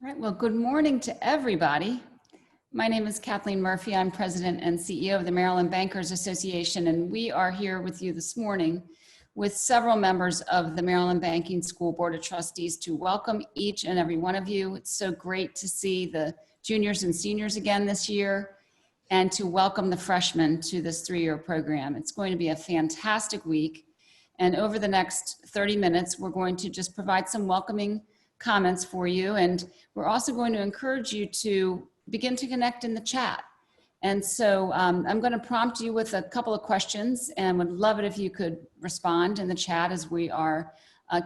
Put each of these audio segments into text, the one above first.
All right, well, good morning to everybody. My name is Kathleen Murphy. I'm President and CEO of the Maryland Bankers Association, and we are here with you this morning with several members of the Maryland Banking School Board of Trustees to welcome each and every one of you. It's so great to see the juniors and seniors again this year and to welcome the freshmen to this three-year program. It's going to be a fantastic week. And over the next 30 minutes, we're going to just provide some welcoming comments for you. And we're also going to encourage you to begin to connect in the chat. And so I'm going to prompt you with a couple of questions and would love it if you could respond in the chat as we are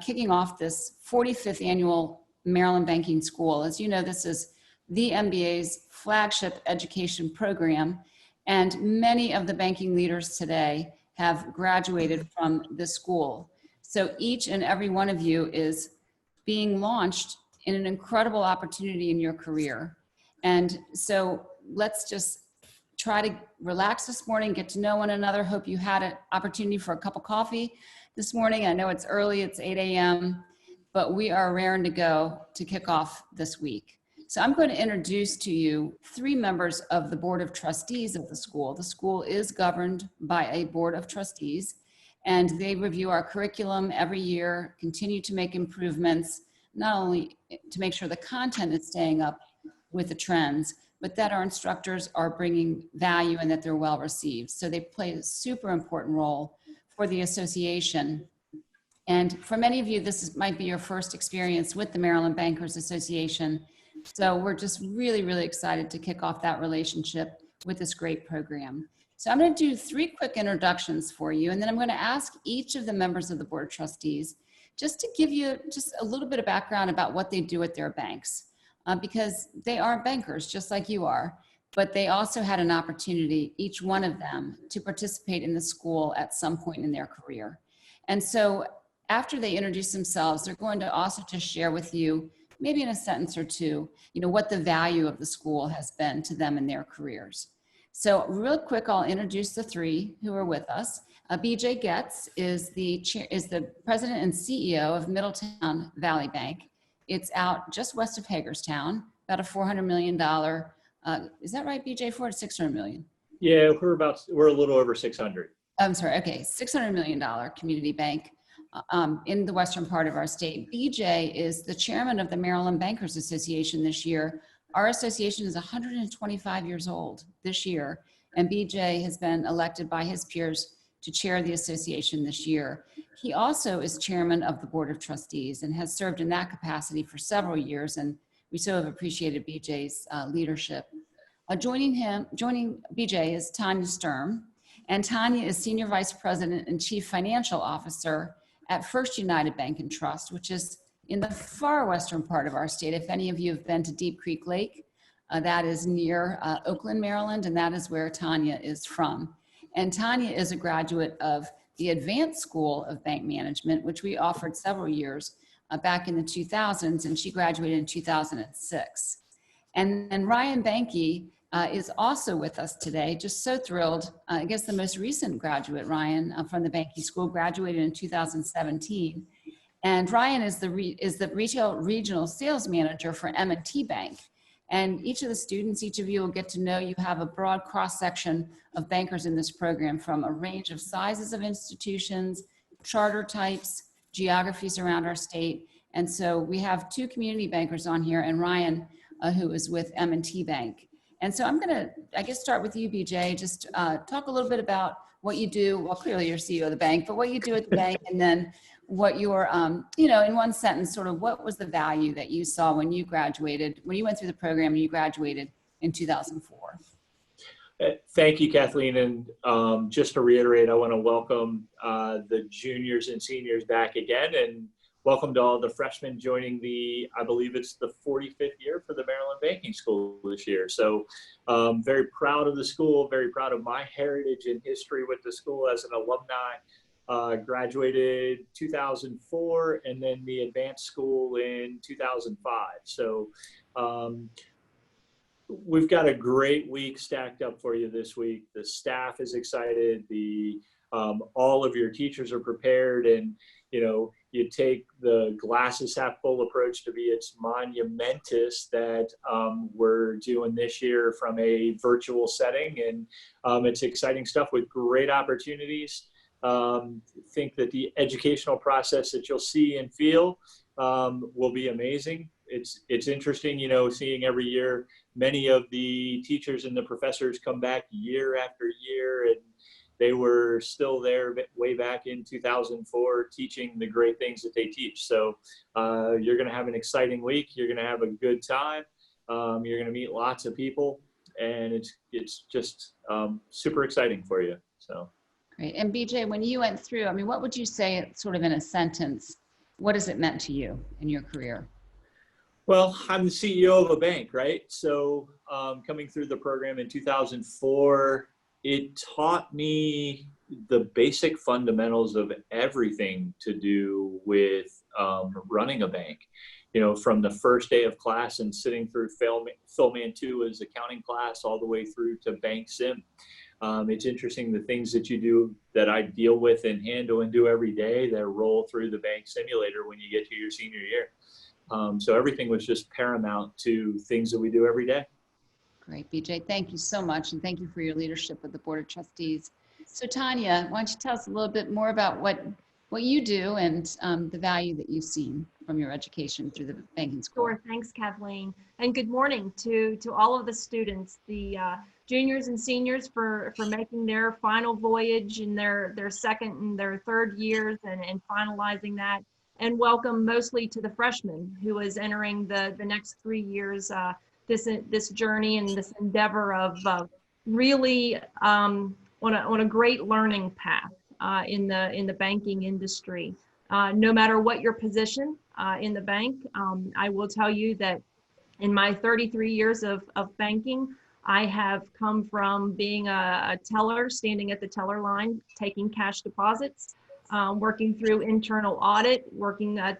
kicking off this 45th annual Maryland Banking School. As you know, this is the MBA's flagship education program, and many of the banking leaders today have graduated from this school. So each and every one of you is being launched in an incredible opportunity in your career. And so let's just try to relax this morning, get to know one another. Hope you had an opportunity for a cup of coffee this morning. I know it's early, it's 8 a.m., but we are raring to go to kick off this week. So I'm going to introduce to you three members of the Board of Trustees of the school. The school is governed by a Board of Trustees, and they review our curriculum every year, continue to make improvements, not only to make sure the content is staying up with the trends, but that our instructors are bringing value and that they're well received. So they play a super important role for the association. And for many of you, might be your first experience with the Maryland Bankers Association. So we're just really, really excited to kick off that relationship with this great program. So I'm going to do three quick introductions for you, and then I'm going to ask each of the members of the Board of Trustees just to give you just a little bit of background about what they do at their banks, because they are bankers just like you are, but they also had an opportunity, each one of them, to participate in the school at some point in their career. And so after they introduce themselves, they're going to also just share with you, maybe in a sentence or two, what the value of the school has been to them in their careers. So real quick, I'll introduce the three who are with us. BJ Getz is the president and CEO of Middletown Valley Bank. It's out just west of Hagerstown, about a $400 million. Is that right, BJ? 400 to $600 million? Yeah, we're a little over 600. I'm sorry. Okay, $600 million community bank in the western part of our state. BJ is the chairman of the Maryland Bankers Association this year. Our association is 125 years old this year, and BJ has been elected by his peers to chair the association this year. He also is chairman of the Board of Trustees and has served in that capacity for several years, and we so have appreciated BJ's leadership. Joining BJ is Tanya Sturm, and Tanya is Senior Vice President and Chief Financial Officer at First United Bank and Trust, which is in the far western part of our state. If any of you have been to Deep Creek Lake, that is near Oakland, Maryland, and that is where Tanya is from. And Tanya is a graduate of the Advanced School of Bank Management, which we offered several years back in the 2000s, and she graduated in 2006. And then Ryan Banke is also with us today. Just so thrilled. I guess the most recent graduate, Ryan, from the banking school, graduated in 2017. And Ryan is the retail regional sales manager for M&T Bank. And each of the students, each of you will get to know you have a broad cross-section of bankers in this program, from a range of sizes of institutions, charter types, geographies around our state. And so we have two community bankers on here, and Ryan, who is with M&T Bank. And so I'm going to, I guess, start with you, BJ. Just talk a little bit about what you do. Well, clearly you're CEO of the bank, but what you do at the bank, and then what your, in one sentence, sort of what was the value that you saw when you graduated, when you went through the program and you graduated in 2004? Thank you, Kathleen. And just to reiterate, I want to welcome the juniors and seniors back again, and welcome to all the freshmen joining I believe it's the 45th year for the Maryland Banking School this year. So very proud of the school, very proud of my heritage and history with the school as an alumni. Graduated 2004, and then the advanced school in 2005. So we've got a great week stacked up for you this week. The staff is excited. All of your teachers are prepared, and you take the glasses half full approach to be it's monumentous that we're doing this year from a virtual setting, and it's exciting stuff with great opportunities. Think that the educational process that you'll see and feel will be amazing. It's interesting, you know, seeing every year many of the teachers and the professors come back year after year, and they were still there way back in 2004 teaching the great things that they teach. So you're going to have an exciting week. You're going to have a good time. You're going to meet lots of people, and it's just super exciting for you. So Great. And BJ, when you went through, I mean, what would you say sort of in a sentence, what has it meant to you in your career? well, I'm the CEO of a bank, right? So coming through the program in 2004, it taught me the basic fundamentals of everything to do with running a bank. You know, from the first day of class and sitting through Philman 2 as accounting class all the way through to Bank Sim. It's interesting the things that you do that I deal with and handle and do every day that roll through the bank simulator when you get to your senior year. So everything was just paramount to things that we do every day. Great, BJ. Thank you so much. And thank you for your leadership with the Board of Trustees. So Tanya, why don't you tell us a little bit more about what you do and the value that you've seen from your education through the banking school? Sure. Thanks, Kathleen. And good morning to all of the students, the juniors and seniors for making their final voyage in their second and their third years and finalizing that. And welcome mostly to the freshmen who is entering the next 3 years, this journey and this endeavor of really on a great learning path in the banking industry. No matter what your position in the bank, I will tell you that in my 33 years of banking, I have come from being a teller, standing at the teller line, taking cash deposits, working through internal audit, working on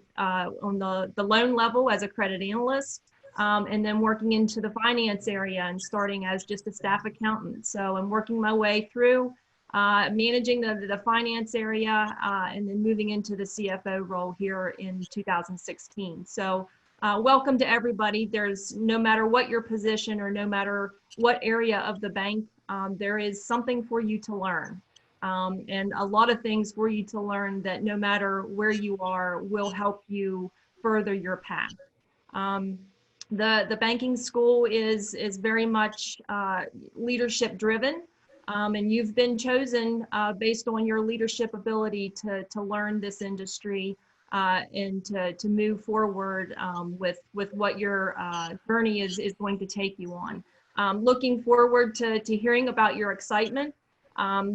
the loan level as a credit analyst, and then working into the finance area and starting as just a staff accountant. So I'm working my way through managing the finance area and then moving into the CFO role here in 2016. So welcome to everybody. There's no matter what your position or no matter what area of the bank, there is something for you to learn. And a lot of things for you to learn that no matter where you are will help you further your path. The banking school is very much leadership driven, and you've been chosen based on your leadership ability to learn this industry and to move forward with what your journey is going to take you on. Looking forward to hearing about your excitement,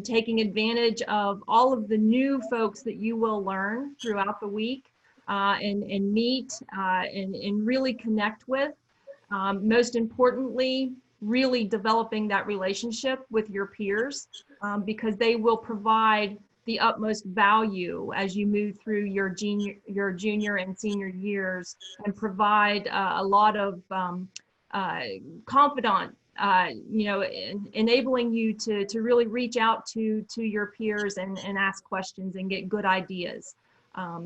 taking advantage of all of the new folks that you will learn throughout the week and meet and really connect with. Most importantly, really developing that relationship with your peers because they will provide the utmost value as you move through your junior and senior years and provide a lot of confidant, enabling you to really reach out to your peers and ask questions and get good ideas.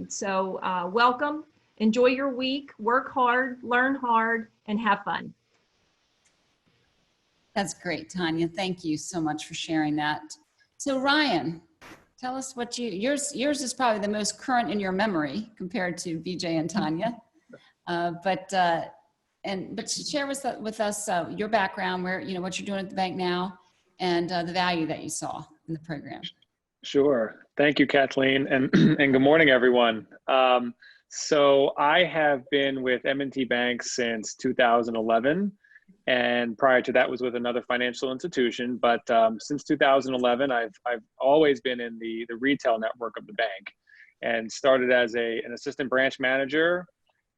So welcome, enjoy your week, work hard, learn hard, and have fun. That's great, Tanya. Thank you so much for sharing that. So Ryan, tell us what yours is probably the most current in your memory compared to BJ and Tanya. But share with us your background, where what you're doing at the bank now, and the value that you saw in the program. Sure. Thank you, Kathleen, and good morning, everyone. So I have been with M&T Bank since 2011, and prior to that was with another financial institution. But since 2011, I've always been in the retail network of the bank, and started as an assistant branch manager.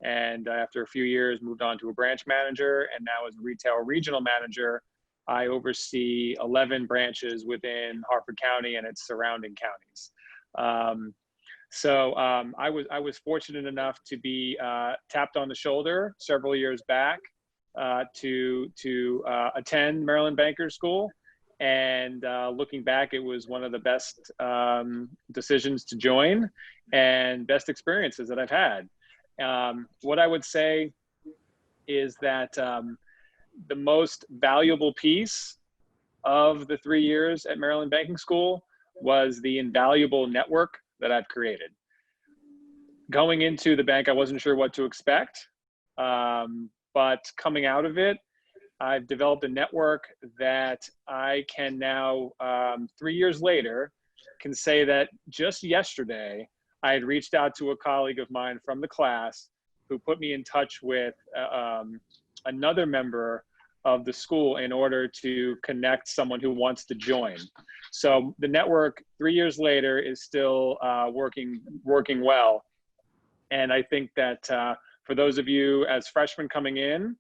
And after a few years, moved on to a branch manager, and now as a retail regional manager, I oversee 11 branches within Harford County and its surrounding counties. So I was fortunate enough to be tapped on the shoulder several years back to attend Maryland Bankers School, And looking back, it was one of the best decisions to join and best experiences that I've had. What I would say is that the most valuable piece of the 3 years at Maryland Banking School was the invaluable network that I've created. Going into the bank, I wasn't sure what to expect, but coming out of it, I've developed a network that I can now, 3 years later, can say that just yesterday, I had reached out to a colleague of mine from the class who put me in touch with another member of the school in order to connect someone who wants to join. So the network 3 years later is still working well. And I think that for those of you as freshmen coming in,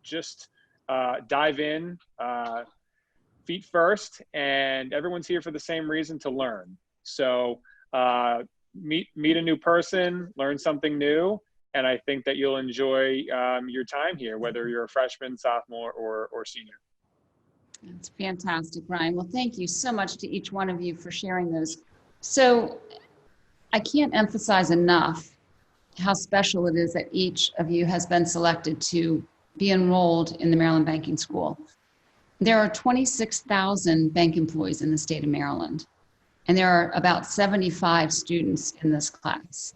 just dive in, feet first, and everyone's here for the same reason, to learn. So meet a new person, learn something new, and I think that you'll enjoy your time here, whether you're a freshman, sophomore, or senior. That's fantastic, Ryan. Well, thank you so much to each one of you for sharing those. So I can't emphasize enough how special it is that each of you has been selected to be enrolled in the Maryland Banking School. There are 26,000 bank employees in the state of Maryland, and there are about 75 students in this class.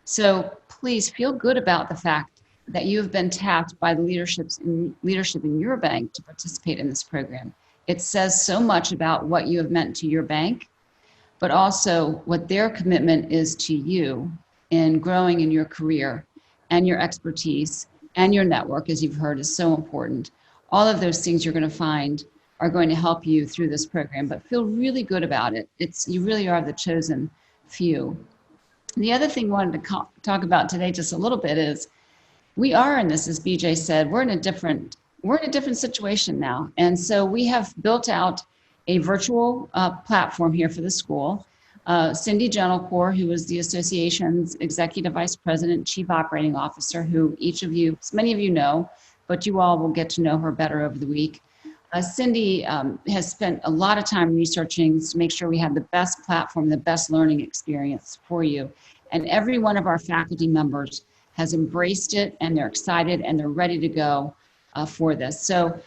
So please feel good about the fact that you have been tapped by the leadership in your bank to participate in this program. It says so much about what you have meant to your bank, but also what their commitment is to you in growing in your career, and your expertise and your network, as you've heard, is so important. All of those things you're going to find are going to help you through this program, but feel really good about it. You really are the chosen few. The other thing I wanted to talk about today just a little bit is we are in this, as BJ said, we're in a different situation now. And so we have built out a virtual platform here for the school. Cindy Gentlecore, who is the association's executive vice president, chief operating officer, who many of you know, but you all will get to know her better over the week. Cindy has spent a lot of time researching to make sure we have the best platform, the best learning experience for you. And every one of our faculty members has embraced it, and they're excited and they're ready to go for this. So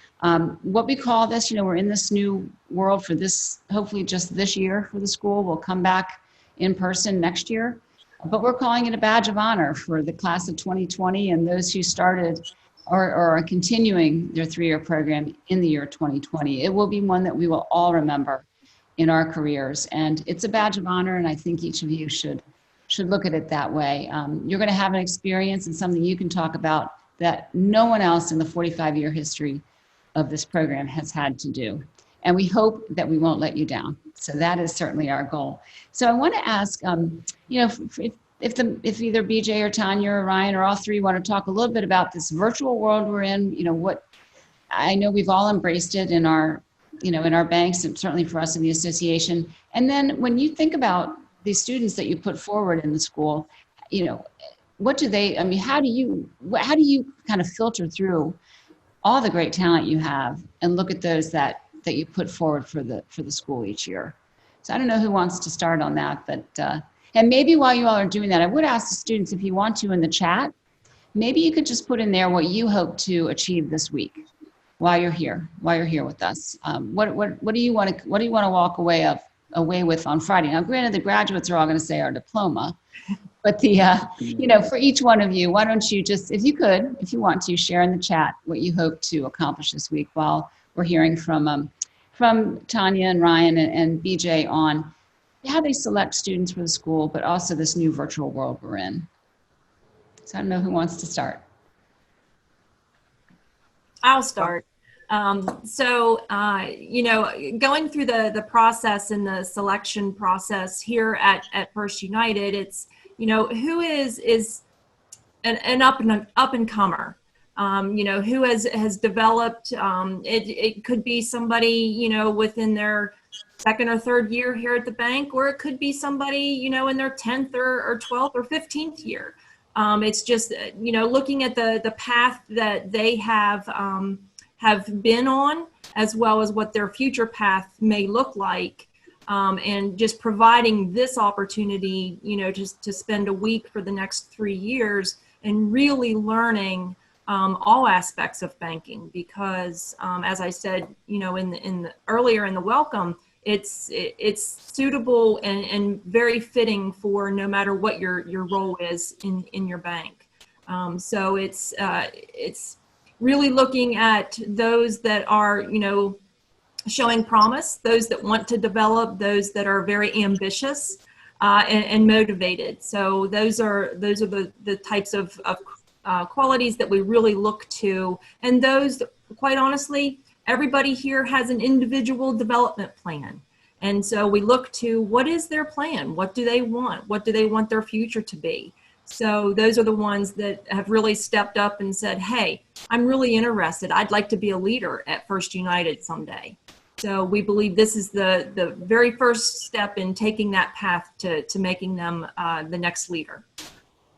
what we call this, we're in this new world for this, hopefully just this year for the school. We'll come back in person next year, but we're calling it a badge of honor for the class of 2020 and those who started or are continuing their 3-year program in the year 2020. It will be one that we will all remember in our careers, and it's a badge of honor, and I think each of you should look at it that way. You're going to have an experience and something you can talk about that no one else in the 45-year history of this program has had to do. And we hope that we won't let you down. So that is certainly our goal. So I want to ask, if either BJ or Tanya or Ryan or all three want to talk a little bit about this virtual world we're in, what I know we've all embraced it in our banks, and certainly for us in the association. And then when you think about the students that you put forward in the school, what do they, how do you kind of filter through all the great talent you have and look at those that you put forward for the school each year? So I don't know who wants to start on that, but and maybe while you all are doing that, I would ask the students, if you want to in the chat, maybe you could just put in there what you hope to achieve this week while you're here with us. What do you want to walk away with on Friday? Now, granted, the graduates are all going to say our diploma, but for each one of you, why don't you just, if you want to, share in the chat what you hope to accomplish this week while we're hearing from Tanya and Ryan and BJ on how they select students for the school, but also this new virtual world we're in. So I don't know who wants to start. I'll start. Going through the process and the selection process here at First United, it's, who is an up and comer, who has developed, it could be somebody, within their second or third year here at the bank, or it could be somebody, in their 10th or 12th or 15th year. It's just, looking at the path that they have have been on, as well as what their future path may look like. And just providing this opportunity, just to spend a week for the next 3 years and really learning all aspects of banking, because as I said, earlier in the welcome, it's suitable and very fitting for no matter what your role is in your bank. So it's really looking at those that are, showing promise, those that want to develop, those that are very ambitious and motivated. So those are the types of qualities that we really look to. And those, quite honestly, everybody here has an individual development plan. And so we look to, what is their plan? What do they want? What do they want their future to be? So those are the ones that have really stepped up and said, hey, I'm really interested. I'd like to be a leader at First United someday. So we believe this is the very first step in taking that path to making them the next leader.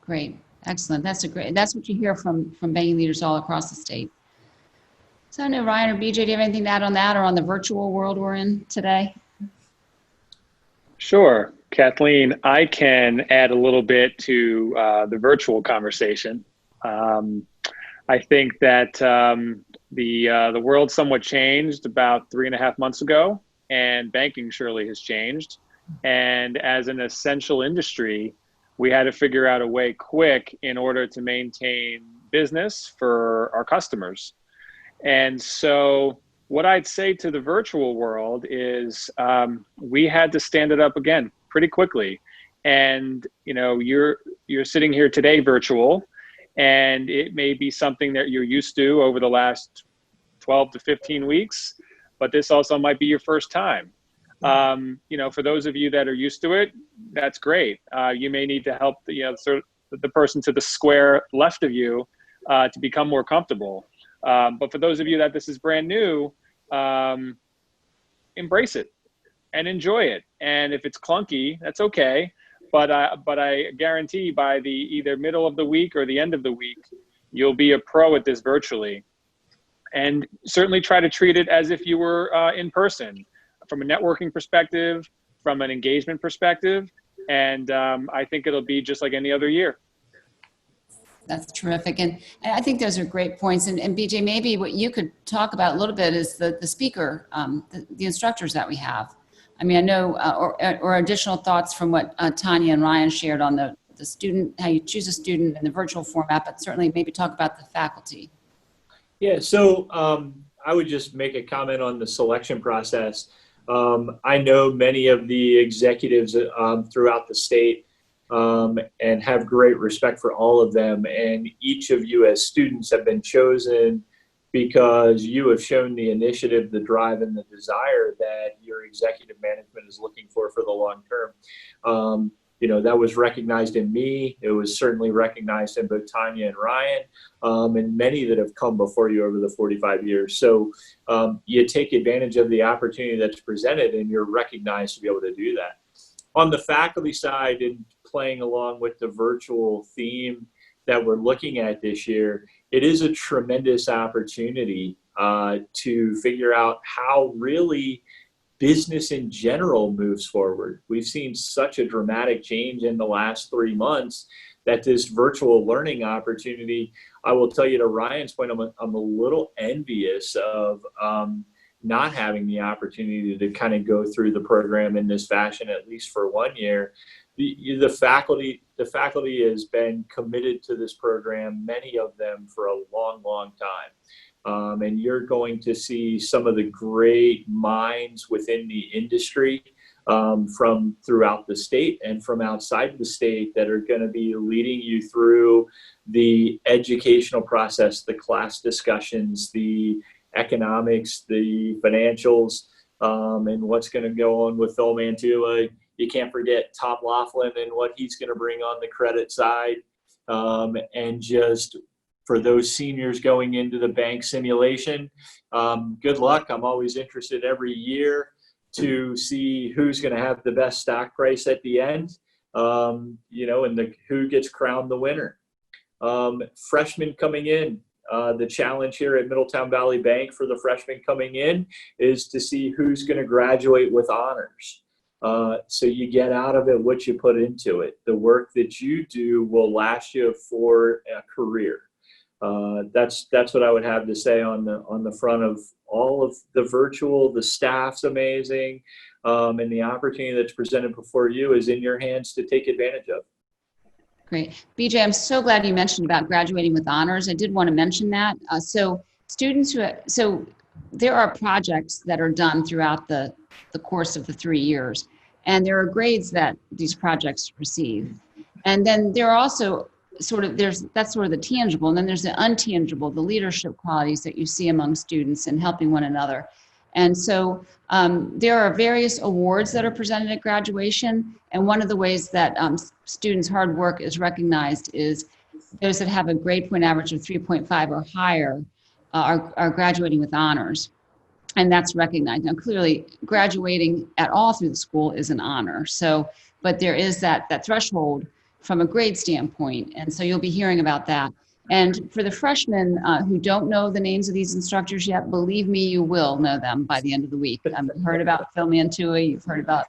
Great. Excellent. That's what you hear from banking leaders all across the state. So I know Ryan or BJ, do you have anything to add on that or on the virtual world we're in today? Sure, Kathleen, I can add a little bit to the virtual conversation. I think that the world somewhat changed about 3.5 months ago, and banking surely has changed. And as an essential industry, we had to figure out a way quick in order to maintain business for our customers. And so what I'd say to the virtual world is we had to stand it up again pretty quickly. And you're sitting here today virtual, and it may be something that you're used to over the last 12 to 15 weeks, but this also might be your first time. For those of you that are used to it, that's great. You may need to help the person to the square left of you to become more comfortable. But for those of you that this is brand new, embrace it and enjoy it. And if it's clunky, that's okay. But I guarantee by the either middle of the week or the end of the week, you'll be a pro at this virtually. And certainly try to treat it as if you were in person, from a networking perspective, from an engagement perspective. And I think it'll be just like any other year. That's terrific. And I think those are great points. And BJ, maybe what you could talk about a little bit is the speaker, the instructors that we have. I mean, I know, or additional thoughts from what Tanya and Ryan shared on the student, how you choose a student in the virtual format, but certainly maybe talk about the faculty. Yeah, so I would just make a comment on the selection process. I know many of the executives throughout the state and have great respect for all of them. And each of you as students have been chosen because you have shown the initiative, the drive, and the desire that your executive management is looking for the long term. That was recognized in me. It was certainly recognized in both Tanya and Ryan, and many that have come before you over the 45 years. So you take advantage of the opportunity that's presented, and you're recognized to be able to do that. On the faculty side, and playing along with the virtual theme that we're looking at this year, it is a tremendous opportunity to figure out how really business in general moves forward. We've seen such a dramatic change in the last 3 months that this virtual learning opportunity, I will tell you, to Ryan's point, I'm a little envious of not having the opportunity to kind of go through the program in this fashion, at least for 1 year. The faculty has been committed to this program, many of them for a long, long time. And you're going to see some of the great minds within the industry from throughout the state and from outside the state that are going to be leading you through the educational process, the class discussions, the economics, the financials, and what's going to go on with Phil Mantua. You can't forget Tom Laughlin and what he's going to bring on the credit side. And just for those seniors going into the bank simulation, good luck. I'm always interested every year to see who's going to have the best stock price at the end, and who gets crowned the winner. Freshmen coming in, The challenge here at Middletown Valley Bank for the freshmen coming in is to see who's going to graduate with honors. So you get out of it what you put into it. The work that you do will last you for a career. That's what I would have to say on the front of all of the virtual. The staff's amazing, and the opportunity that's presented before you is in your hands to take advantage of. Great. BJ, I'm so glad you mentioned about graduating with honors. I did want to mention that. So there are projects that are done throughout the course of the 3 years, and there are grades that these projects receive. And then there are also that's sort of the tangible, and then there's the untangible, the leadership qualities that you see among students and helping one another. And so there are various awards that are presented at graduation, and one of the ways that students' hard work is recognized is those that have a grade point average of 3.5 or higher are graduating with honors, and that's recognized. Now, clearly, graduating at all through the school is an honor. So, but there is that threshold from a grade standpoint, and so you'll be hearing about that. And for the freshmen who don't know the names of these instructors yet, believe me, you will know them by the end of the week. You've heard about Phil Mantua, you've heard about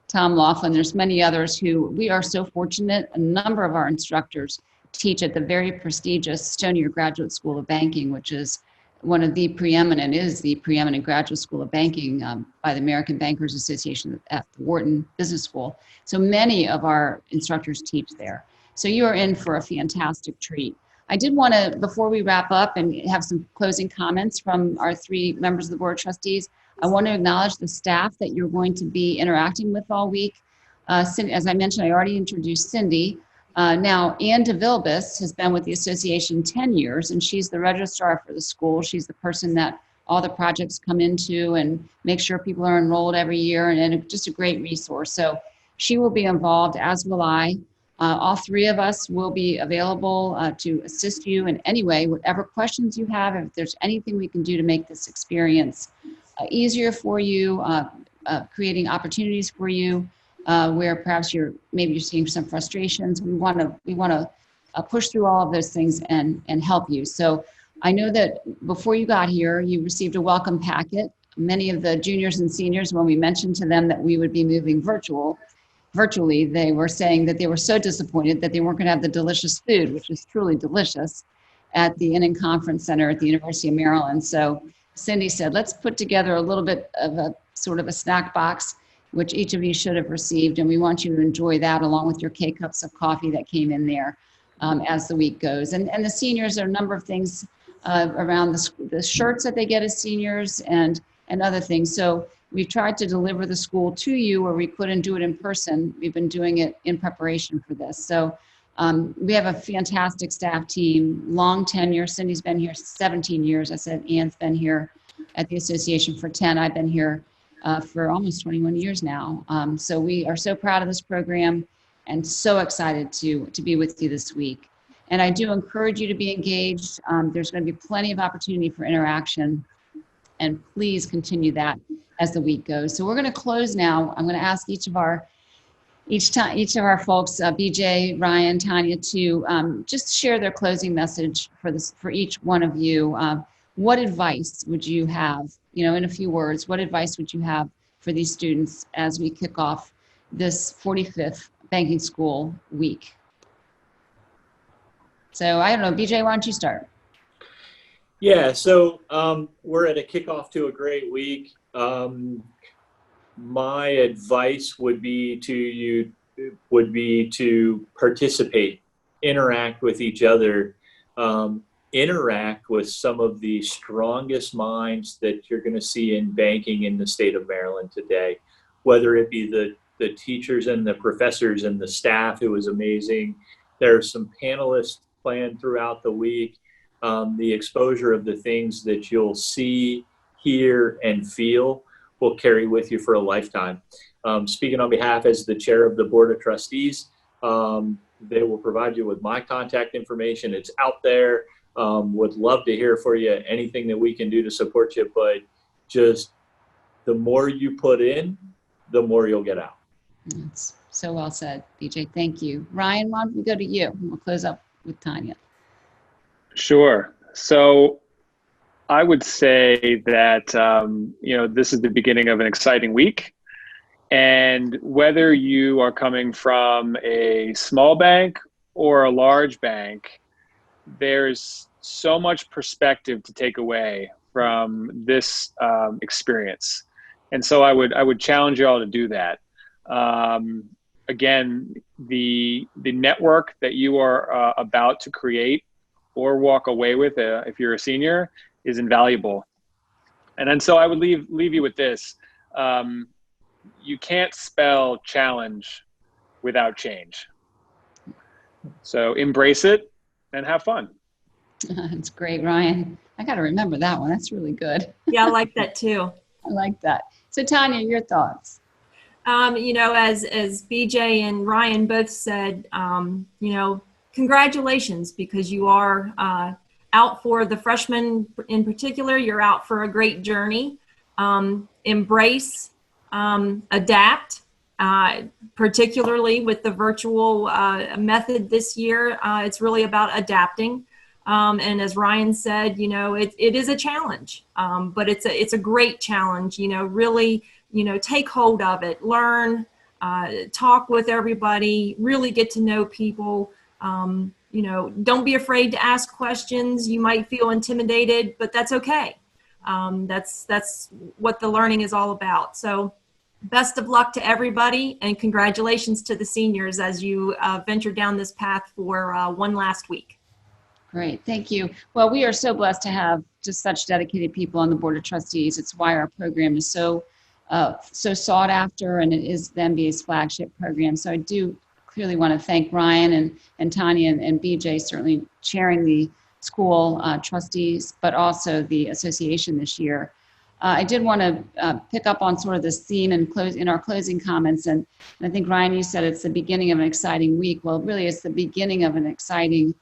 Tom Laughlin. There's many others who we are so fortunate. A number of our instructors teach at the very prestigious Stonier Graduate School of Banking, which is one of the preeminent graduate school of banking by the American Bankers Association at the Wharton Business School. So many of our instructors teach there. So you are in for a fantastic treat. I did want to, before we wrap up and have some closing comments from our 3 members of the Board of Trustees, I want to acknowledge the staff that you're going to be interacting with all week. As I mentioned, I already introduced Cindy. Now, Ann DeVilbus has been with the association 10 years, and she's the registrar for the school. She's the person that all the projects come into and make sure people are enrolled every year, and just a great resource. So she will be involved, as will I. All 3 of us will be available to assist you in any way, whatever questions you have. If there's anything we can do to make this experience easier for you, creating opportunities for you, where perhaps you're seeing some frustrations. We want to push through all of those things and help you. So I know that before you got here, you received a welcome packet. Many of the juniors and seniors, when we mentioned to them that we would be moving virtually, they were saying that they were so disappointed that they weren't going to have the delicious food, which is truly delicious, at the Innan Conference Center at the University of Maryland. So Cindy said, let's put together a little bit of a sort of a snack box, which each of you should have received, and we want you to enjoy that along with your K-cups of coffee that came in there as the week goes. And the seniors, there are a number of things around the shirts that they get as seniors and other things. So we've tried to deliver the school to you where we couldn't do it in person. We've been doing it in preparation for this. So we have a fantastic staff team, long tenure. Cindy's been here 17 years. I said Ann's been here at the association for 10. I've been here for almost 21 years now. So we are so proud of this program and so excited to be with you this week. And I do encourage you to be engaged. There's going to be plenty of opportunity for interaction, and please continue that as the week goes. So we're going to close now. I'm going to ask each of our folks, BJ, Ryan, Tanya, to just share their closing message for each one of you. What advice would you have, in a few words, what advice would you have for these students as we kick off this 45th banking school week? So I don't know, BJ, why don't you start? Yeah, so we're at a kickoff to a great week. My advice would be to participate, interact with each other, interact with some of the strongest minds that you're going to see in banking in the state of Maryland today, whether it be the teachers and the professors and the staff. It was amazing. There are some panelists planned throughout the week. The exposure of the things that you'll see, hear, and feel will carry with you for a lifetime. Speaking on behalf as the chair of the Board of Trustees, they will provide you with my contact information. It's out there. Would love to hear for you anything that we can do to support you, but just the more you put in, the more you'll get out. That's so well said, BJ. Thank you. Ryan, why don't we go to you? We'll close up with Tanya. Sure. So I would say that, this is the beginning of an exciting week. And whether you are coming from a small bank or a large bank, there's so much perspective to take away from this experience. And so I would challenge you all to do that. Again, the network that you are about to create or walk away with if you're a senior is invaluable. And then so I would leave you with this. You can't spell challenge without change. So embrace it and have fun. That's great, Ryan. I got to remember that one. That's really good. Yeah, I like that too. I like that. So Tanya, your thoughts? As BJ and Ryan both said, congratulations, because you are out for the freshmen in particular. You're out for a great journey. Embrace, adapt, particularly with the virtual method this year. It's really about adapting. And as Ryan said, it is a challenge, but it's a great challenge. Really, take hold of it, learn, talk with everybody, really get to know people. Don't be afraid to ask questions. You might feel intimidated, but that's okay. That's what the learning is all about. So best of luck to everybody, and congratulations to the seniors as you venture down this path for one last week. Great, thank you. Well, we are so blessed to have just such dedicated people on the Board of Trustees. It's why our program is so sought after, and it is the MBA's flagship program. So I do clearly want to thank Ryan and Tanya and BJ, certainly chairing the school trustees, but also the association this year. I did want to pick up on sort of this theme in our closing comments. And I think, Ryan, you said it's the beginning of an exciting week. Well, really, it's the beginning of an exciting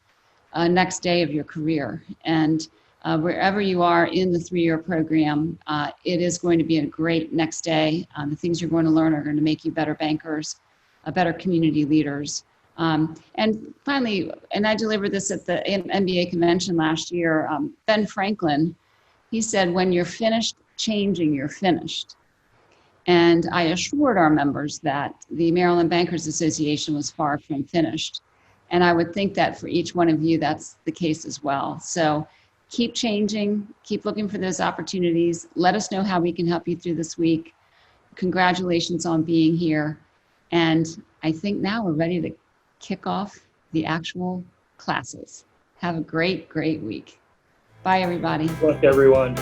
next day of your career. And wherever you are in the 3-year program, it is going to be a great next day. The things you're going to learn are going to make you better bankers, better community leaders. And finally, and I delivered this at the MBA convention last year, Ben Franklin, he said, when you're finished changing, you're finished. And I assured our members that the Maryland Bankers Association was far from finished. And I would think that for each one of you, that's the case as well. So keep changing, keep looking for those opportunities. Let us know how we can help you through this week. Congratulations on being here. And I think now we're ready to kick off the actual classes. Have a great, great week. Bye, everybody. Good luck, everyone.